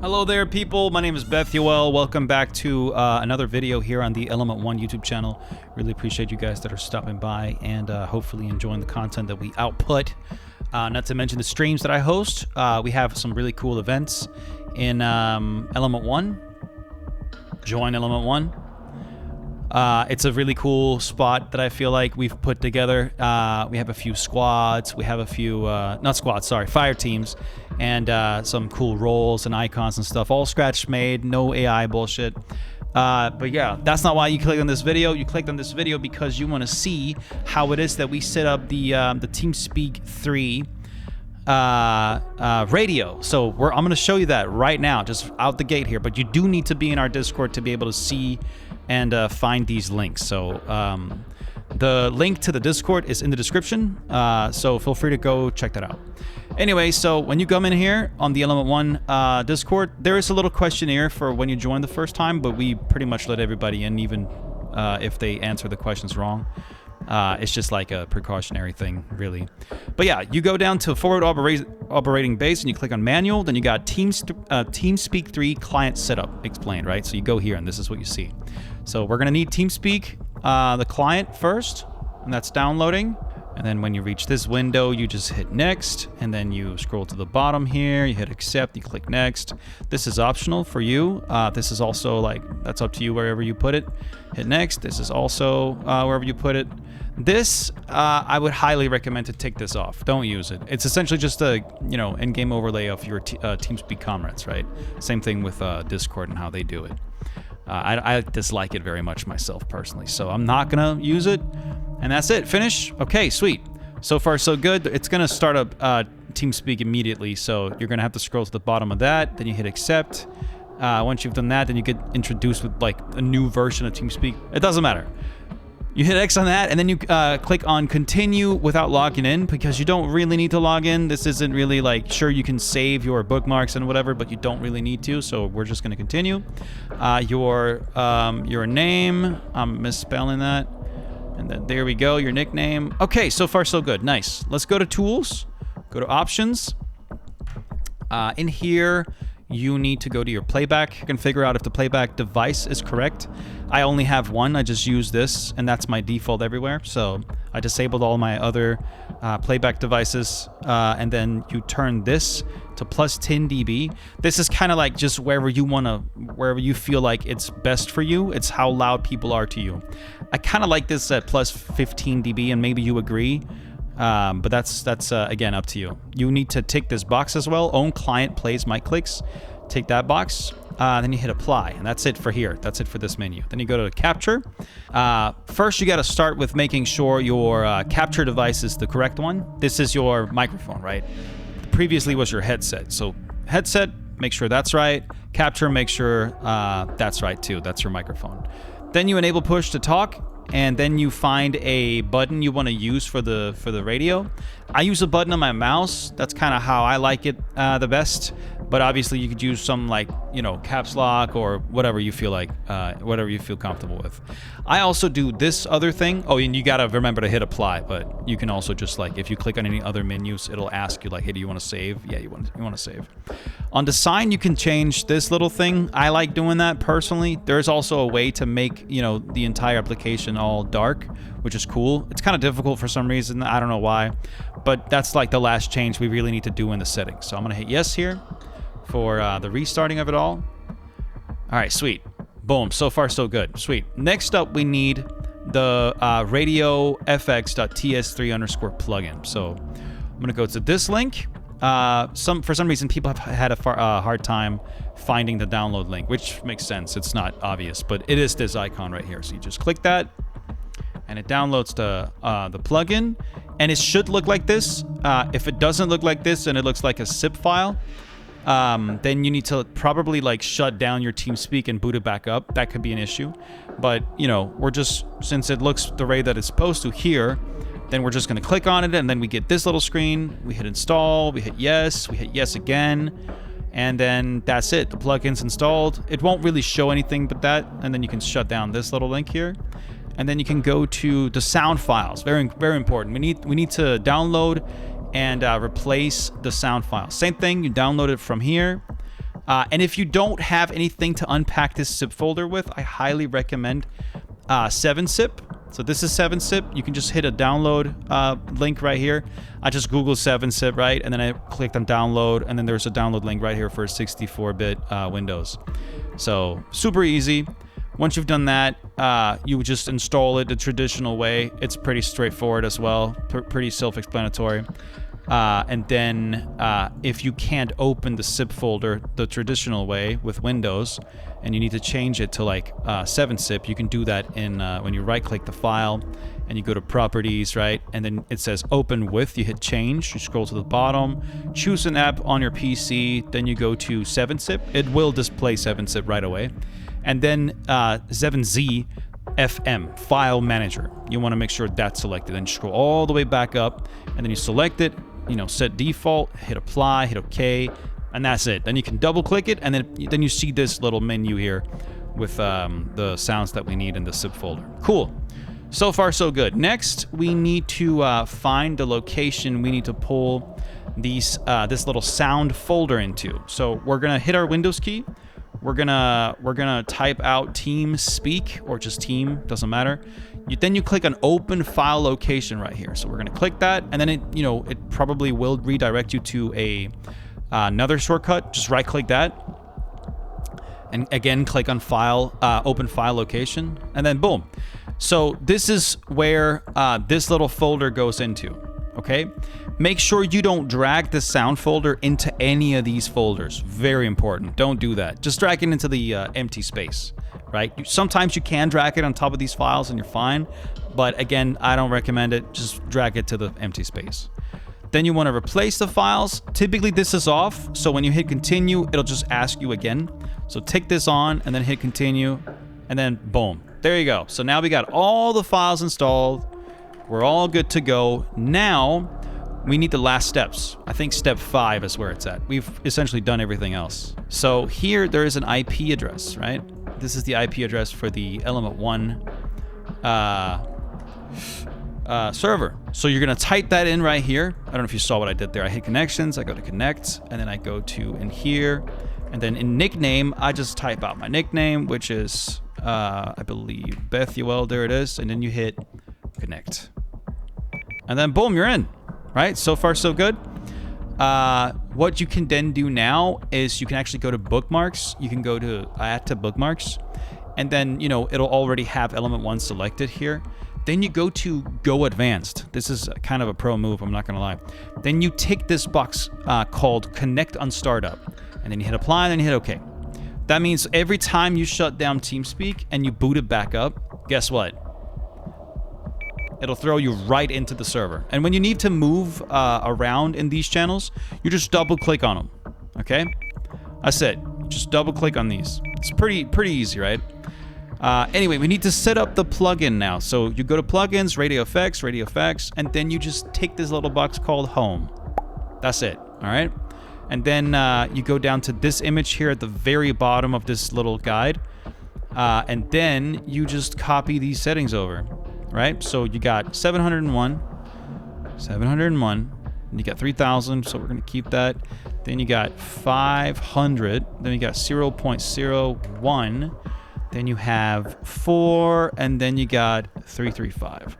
Hello there, people. My name is Bethuel. Welcome back to another video here on the Element 1 YouTube channel. Really appreciate you guys that are stopping by and hopefully enjoying the content that we output. Not to mention the streams that I host. We have some really cool events in Element 1. Join Element 1. It's a really cool spot that I feel like we've put together. We have a few squads. We have a few, not squads, sorry, fire teams. And some cool roles and icons and stuff. All scratch made, no AI bullshit. But yeah, that's not why you clicked on this video. You clicked on this video because you want to see how it is that we set up the TeamSpeak 3 radio. So I'm going to show you that right now, just out the gate here. But you do need to be in our Discord to be able to see and find these links. So the link to the Discord is in the description. So feel free to go check that out. Anyway, so when you come in here on the Element 1 Discord, there is a little questionnaire for when you join the first time, but we pretty much let everybody in, even if they answer the questions wrong. It's just like a precautionary thing, really. But yeah, you go down to forward operating base and you click on manual, then you got TeamSpeak 3 client setup explained, right? So you go here and this is what you see. So we're gonna need TeamSpeak, the client first, and that's downloading. And then when you reach this window, you just hit next, and then you scroll to the bottom here, you hit accept, you click next. This is optional for you. This is also like, that's up to you wherever you put it. Hit next. This is also wherever you put it. This, I would highly recommend to take this off. Don't use it. It's essentially just a, in-game overlay of your TeamSpeak comrades, right? Same thing with Discord and how they do it. I dislike it very much myself personally, so I'm not gonna use it. And that's it. Finish. Okay, sweet. So far, so good. It's gonna start up TeamSpeak immediately, so you're gonna have to scroll to the bottom of that. Then you hit accept. Once you've done that, then you get introduced with like a new version of TeamSpeak. It doesn't matter. You hit X on that, and then you click on continue without logging in, because you don't really need to log in. This isn't really like, sure, you can save your bookmarks and whatever, but you don't really need to, so we're just gonna continue. Your name, I'm misspelling that. And then there we go, your nickname. Okay, so far so good, nice. Let's go to tools, go to options. In here, you need to go to your playback. You can figure out if the playback device is correct. I only have one, I just use this, and that's my default everywhere. So I disabled all my other playback devices, and then you turn this to plus 10 dB. This is kind of like just wherever you feel like it's best for you. It's how loud people are to you. I kind of like this at plus 15 dB, and maybe you agree. But that's again up to you. You need to tick this box as well. Own client plays mic clicks. Take that box. Then you hit apply, and that's it for here. That's it for this menu. Then you go to capture. First, you got to start with making sure your capture device is the correct one. This is your microphone, right? Previously was your headset. So headset, make sure that's right. Capture, make sure that's right too. That's your microphone. Then you enable push to talk. And then you find a button you want to use for the radio. I use a button on my mouse. That's kind of how I like it the best. But obviously you could use some like, caps lock or whatever you feel like, whatever you feel comfortable with. I also do this other thing. Oh, and you got to remember to hit apply, but you can also just like, if you click on any other menus, it'll ask you like, hey, do you want to save? Yeah, you want to save. On design, you can change this little thing. I like doing that personally. There's also a way to make, the entire application all dark, which is cool. It's kind of difficult for some reason. I don't know why, but that's like the last change we really need to do in the settings. So I'm gonna hit yes here for the restarting of it all. All right, sweet. Boom, so far so good, sweet. Next up, we need the radio fx.ts3_ plugin. So I'm gonna go to this link. For some reason, people have had a hard time finding the download link, which makes sense. It's not obvious, but it is this icon right here. So you just click that, and it downloads the plugin, and it should look like this. If it doesn't look like this and it looks like a zip file, then you need to probably like shut down your TeamSpeak and boot it back up. That could be an issue, but we're just, since it looks the way that it's supposed to here, then we're just gonna click on it, and then we get this little screen. We hit install, we hit yes again, and then that's it. The plugin's installed. It won't really show anything but that, and then you can shut down this little link here, and then you can go to the sound files. Very, very important. We need to download and replace the sound file. Same thing, you download it from here. And if you don't have anything to unpack this zip folder with, I highly recommend 7-zip. So this is 7-zip. You can just hit a download link right here. I just Googled 7-zip, right? And then I clicked on download, and then there's a download link right here for 64-bit Windows. So super easy. Once you've done that, you would just install it the traditional way. It's pretty straightforward as well, pretty self-explanatory. And then if you can't open the zip folder the traditional way with Windows, and you need to change it to like 7-zip, you can do that in when you right-click the file and you go to Properties, right? And then it says Open With. You hit Change. You scroll to the bottom, choose an app on your PC. Then you go to 7-zip. It will display 7-zip right away. And then 7Z FM File Manager. You want to make sure that's selected. Then you scroll all the way back up, and then you select it. You know, set default, hit apply, hit OK, and that's it. Then you can double click it, and then you see this little menu here with the sounds that we need in the zip folder. Cool. So far, so good. Next, we need to find the location we need to pull these this little sound folder into. So we're gonna hit our Windows key. We're gonna type out TeamSpeak or just Team, doesn't matter. Then you click on Open File Location right here. So we're gonna click that, and then it probably will redirect you to another shortcut. Just right-click that, and again click on File, Open File Location, and then boom. So this is where this little folder goes into. Okay, make sure you don't drag the sound folder into any of these folders. Very important. Don't do that. Just drag it into the empty space, right? Sometimes you can drag it on top of these files and you're fine, but again, I don't recommend it. Just drag it to the empty space. Then you want to replace the files. Typically this is off, so when you hit continue, it'll just ask you again. So take this on and then hit continue, and then boom. There you go. So now we got all the files installed. We're all good to go. Now, we need the last steps. I think step 5 is where it's at. We've essentially done everything else. So here, there is an IP address, right? This is the IP address for the Element 1 server. So you're gonna type that in right here. I don't know if you saw what I did there. I hit connections, I go to connect, and then I go to in here. And then in nickname, I just type out my nickname, which is, I believe, Bethuel, there it is. And then you hit connect. And then boom, you're in, right? So far, so good. What you can then do now is you can actually go to bookmarks. You can go to add to bookmarks, and then, it'll already have Element 1 selected here. Then you go to Go Advanced. This is kind of a pro move, I'm not gonna lie. Then you tick this box called Connect on Startup, and then you hit apply, and then you hit OK. That means every time you shut down TeamSpeak and you boot it back up, guess what? It'll throw you right into the server. And when you need to move around in these channels, you just double click on them, okay? That's it. Just double click on these. It's pretty easy, right? Anyway, we need to set up the plugin now. So you go to plugins, radio effects, and then you just take this little box called home. That's it, all right? And then you go down to this image here at the very bottom of this little guide. And then you just copy these settings over. Right? So you got 701, and you got 3000, so we're going to keep that. Then you got 500, then you got 0.01, then you have 4, and then you got 335.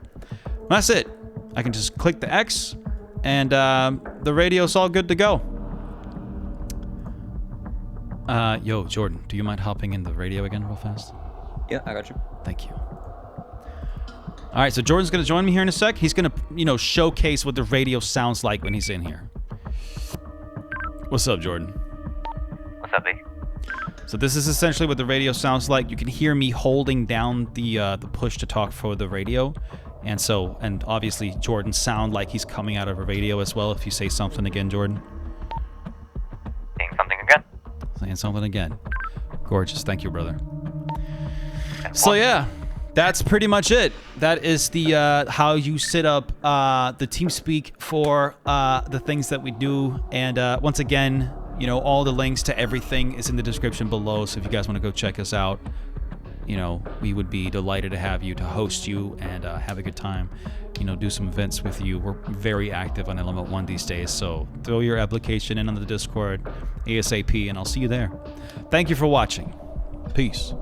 That's it. I can just click the X, and the radio's all good to go. Yo, Jordan, do you mind hopping in the radio again real fast? Yeah, I got you. Thank you. All right, so Jordan's going to join me here in a sec. He's going to, showcase what the radio sounds like when he's in here. What's up, Jordan? What's up, B? So this is essentially what the radio sounds like. You can hear me holding down the push to talk for the radio. And obviously Jordan sound like he's coming out of a radio as well if you say something again, Jordan. Saying something again? Saying something again. Gorgeous. Thank you, brother. So yeah. That's pretty much it. That is the how you set up the TeamSpeak for the things that we do. And once again, all the links to everything is in the description below. So if you guys want to go check us out, you know, we would be delighted to have you, to host you, and have a good time. You know, do some events with you. We're very active on Element 1 these days, so throw your application in on the Discord ASAP, and I'll see you there. Thank you for watching. Peace.